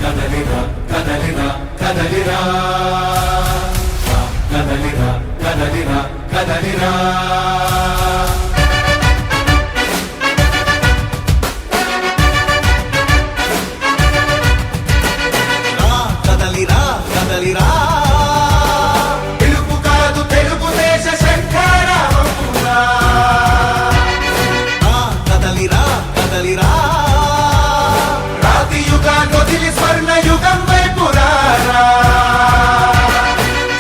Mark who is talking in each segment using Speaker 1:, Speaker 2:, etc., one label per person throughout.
Speaker 1: కదలిరా కదలిరా కదలిరా కదలిరా కదలిరా కదలిరా
Speaker 2: కదలిరా కదలిరా
Speaker 1: తెలుగు కాదు తెలుగుదేశ శంఖారావమురా
Speaker 2: కదలిరా కదలిరా
Speaker 1: రాతి యుగాన్ని వదిలి స్వర్ణ యుగం వైపు రారా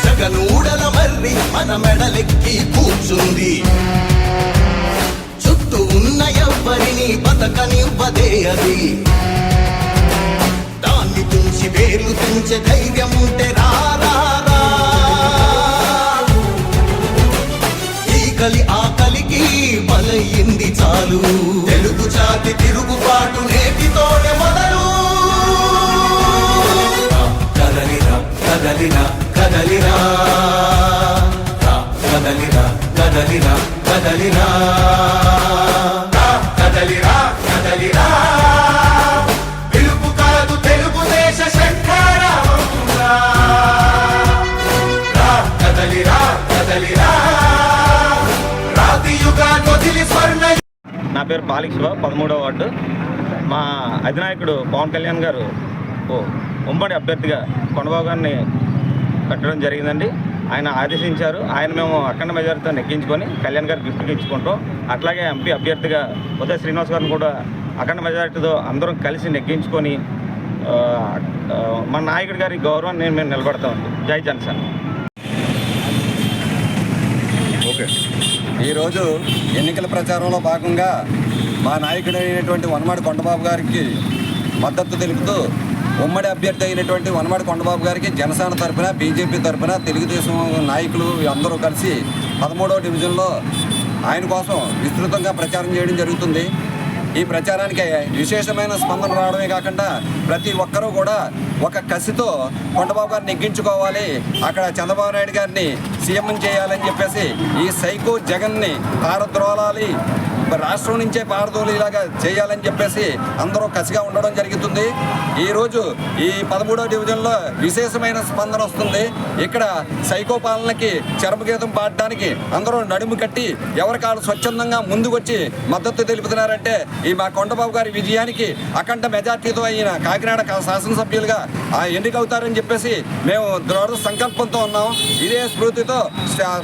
Speaker 2: జగనూడల మర్రి మన మెడలెక్కి కూర్చుంది చుట్టూ ఉన్న ఎవ్వరిని బతకనివ్వదే అది దాన్ని తుంచి వేర్లు తుంచే ధైర్యం ఉంటే రారా ఈ కలి ఆ కలికి బలయింది చాలు
Speaker 1: తెలుగు జాతి తిరుగుబాటు నేటితోనే మొదలు కదలిరా కదలిరా కదలిరా కదలిరా కదలిరా కదలిరా కదలిరా కదలిరా పిలుపు కాదు తెలుగుదేశ శంఖారావమురా కదలిరా కదలిరా రాతి యుగాన్ని వదిలి స్వర్ణ.
Speaker 3: నా పేరు పాలిక్ శివ, 13వ వార్డు. మా అధినాయకుడు పవన్ కళ్యాణ్ గారు ఉమ్మడి అభ్యర్థిగా కొండబాబు గారిని పెట్టడం జరిగిందండి. ఆయన ఆదేశించారు. ఆయన మేము అఖండ మెజారిటీతో నెగ్గించుకొని కళ్యాణ్ గారు గిఫ్ట్గా ఇచ్చుకుంటాం. అట్లాగే ఎంపీ అభ్యర్థిగా ఉదయ శ్రీనివాస్ గారిని కూడా అఖండ మెజారిటీతో అందరం కలిసి నెగ్గించుకొని మన నాయకుడి గారి గౌరవాన్ని మేము నిలబడతామండి. జై జనసేన.
Speaker 4: ఓకే, ఈరోజు ఎన్నికల ప్రచారంలో భాగంగా మా నాయకుడైనటువంటి వనమాడి కొండబాబు గారికి మద్దతు తెలుపుతూ ఉమ్మడి అభ్యర్థి అయినటువంటి వనమాడి కొండబాబు గారికి జనసేన తరఫున, బీజేపీ తరఫున, తెలుగుదేశం నాయకులు అందరూ కలిసి 13వ డివిజన్లో ఆయన కోసం విస్తృతంగా ప్రచారం చేయడం జరుగుతుంది. ఈ ప్రచారానికి విశేషమైన స్పందన రావడమే కాకుండా ప్రతి ఒక్కరూ కూడా ఒక కసితో కొండబాబు గారిని నెగ్గించుకోవాలి, అక్కడ చంద్రబాబు నాయుడు గారిని సీఎం చేయాలని చెప్పేసి ఈ సైకో జగన్ని పారద్రోలాలి, రాష్ట్రం నుంచే పారదోలేలాగా చేయాలని చెప్పేసి అందరూ కసిగా ఉండడం జరుగుతుంది. ఈరోజు ఈ 13వ డివిజన్లో విశేషమైన స్పందన వస్తుంది. ఇక్కడ సైకో పాలనకి చరమగీతం పాడడానికి అందరూ నడుము కట్టి ఎవరి కాళ్ళు స్వచ్ఛందంగా ముందుకొచ్చి మద్దతు తెలుపుతున్నారంటే ఈ మా కొండబాబు గారి విజయానికి అఖండ మెజార్టీతో అయిన కాకినాడ శాసనసభ్యులుగా ఎన్నికవుతారని చెప్పేసి మేము దృఢ సంకల్పంతో ఉన్నాం. ఇదే స్ఫూర్తితో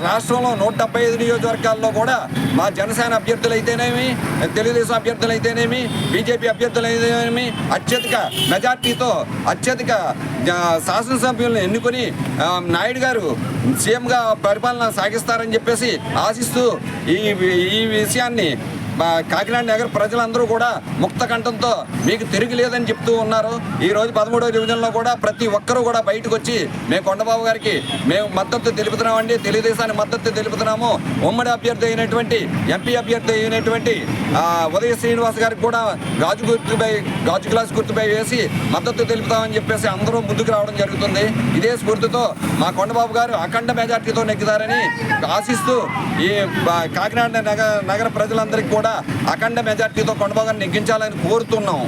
Speaker 4: రాష్ట్రంలో 175 నియోజకవర్గాల్లో కూడా మా జనసేన అభ్యర్థులైతేనేమి, తెలుగుదేశం అభ్యర్థులైతేనేమి, బీజేపీ అభ్యర్థులైతేనేమి అత్యధిక మెజార్టీతో అత్యధిక శాసనసభ్యులను ఎన్నుకొని నాయుడు గారు సీఎంగా పరిపాలన సాగిస్తారని చెప్పేసి ఆశిస్తూ ఈ విషయాన్ని కాకినాడ నగర ప్రజలందరూ కూడా ముక్త కంఠంతో మీకు తిరిగి లేదని చెప్తూ ఉన్నారు. ఈరోజు 13వ డివిజన్లో కూడా ప్రతి ఒక్కరూ కూడా బయటకు వచ్చి మేము కొండబాబు గారికి మేము మద్దతు తెలుపుతున్నామండి, తెలుగుదేశాన్ని మద్దతు తెలుపుతున్నాము. ఉమ్మడి అభ్యర్థి అయినటువంటి ఎంపీ అభ్యర్థి అయినటువంటి ఉదయ శ్రీనివాస్ గారికి కూడా గాజు గ్లాస్ గుర్తుపై వేసి మద్దతు తెలుపుతామని చెప్పేసి అందరూ ముందుకు రావడం జరుగుతుంది. ఇదే స్ఫూర్తితో మా కొండబాబు గారు అఖండ మెజార్టీతో నెగ్గుతారని ఆశిస్తూ ఈ కాకినాడ నగర ప్రజలందరికీ కూడా అఖండ మెజార్టీతో కొండబాబు గారిని నెగ్గించాలని కోరుతున్నాం.